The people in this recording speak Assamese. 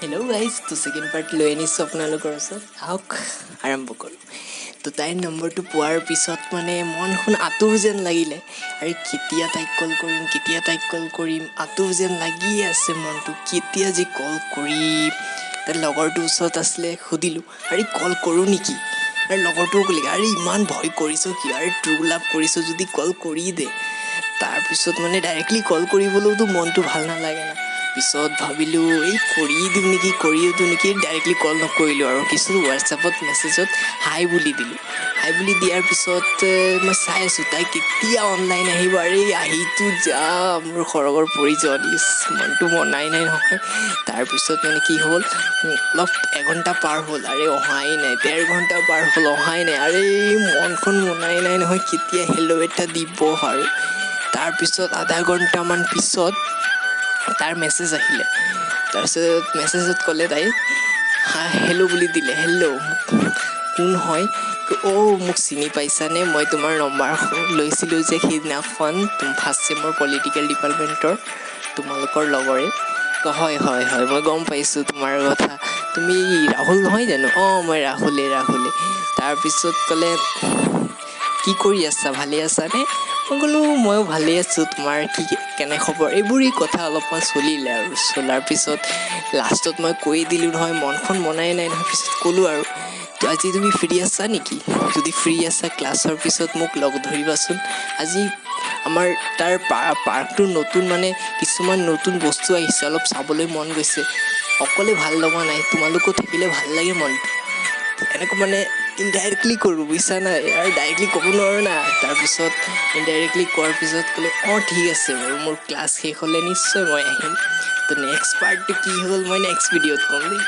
हेलो गाइज तो सेकेंड पार्ट লৈ আনিছোঁ আপোনালোকৰ ওচৰত আহক আৰম্ভ কৰোঁ তো তাইৰ নম্বৰটো পোৱাৰ পিছত মানে মনখন আতুৰ যেন লাগিলে আৰু কেতিয়া তাইক কল কৰিম আতুৰ যেন লাগি আছে মনটো কেতিয়া যে কল কৰিম তাৰ লগৰটো ওচৰত আছিলে সুধিলোঁ আৰু কল কৰোঁ নেকি আৰু লগৰটোও ক'লে আৰু ইমান ভয় কৰিছ কিয় আৰু ট্ৰু লাভ কৰিছ যদি কল কৰি দে তাৰপিছত মানে ডাইৰেক্টলি কল কৰিবলৈওতো মনটো ভাল নালাগে না পিছত ভাবিলোঁ এই কৰিয়ে দিওঁ নেকি ডাইৰেক্টলি কল নকৰিলোঁ আৰু কিছু হোৱাটছএপত মেছেজত হাই বুলি দিলোঁ হাই বুলি দিয়াৰ পিছত মই চাই আছোঁ তাই কেতিয়া অনলাইন আহিব আৰু আহিতো যা মোৰ সৰগৰ প্ৰয়োজন মনটো মনাই নাই নহয় তাৰপিছত মানে কি হ'ল অলপ এঘণ্টা পাৰ হ'ল আৰে অহাই নাই ১.৫ ঘণ্টা পাৰ হ'ল অহাই নাই আৰে মনখন মনাই নাই নহয় কেতিয়া হেল্ল' এটা দিব আৰু তাৰপিছত আধা ঘণ্টামান পিছত তাৰ মেছেজ আহিলে তাৰপিছত মেছেজত ক'লে তাই হেল্ল' বুলি দিলে হেল্ল' কোন হয় মোক চিনি পাইছানে মই তোমাৰ নম্বৰ লৈছিলোঁ যে সেইদিনাখন ফাৰ্ষ্ট ছেমৰ পলিটিকেল ডিপাৰ্টমেণ্টৰ তোমালোকৰ লগৰে হয় মই গম পাইছোঁ তোমাৰ কথা তুমি ৰাহুল নহয় জানো মই ৰাহুলে তাৰপিছত ক'লে কি কৰি আছা ভালে আছানে মই ক'লোঁ ময়ো ভালেই আছোঁ তোমাৰ কি কেনে খবৰ এইবোৰেই কথা অলপমান চলিলে আৰু চলাৰ পিছত লাষ্টত মই কৈ দিলোঁ নহয় মনখন মনাই নাই নহয় পিছত ক'লোঁ আৰু তো আজি তুমি ফ্ৰী আছা নেকি যদি ফ্ৰী আছা ক্লাছৰ পিছত মোক লগ ধৰিবাচোন আজি আমাৰ তাৰ পাৰ্কটোৰ নতুন মানে কিছুমান নতুন বস্তু আহিছে অলপ চাবলৈ মন গৈছে অকলে ভাল লগা নাই তোমালোকো থাকিলে ভাল লাগে মনটো এনেকৈ মানে ইনডাইৰেক্টলি কৰোঁ বুজিছা নাই আৰু ডাইৰেক্টলি ক'ব নোৱাৰোঁ না তাৰপিছত ইনডাইৰেক্টলি কোৱাৰ পিছত ক'লে ঠিক আছে বাৰু মোৰ ক্লাছ শেষ হ'লে নিশ্চয় মই আহিম তো নেক্সট পাৰ্টটো কি হ'ল মই নেক্সট ভিডিঅ'ত ক'ম দেই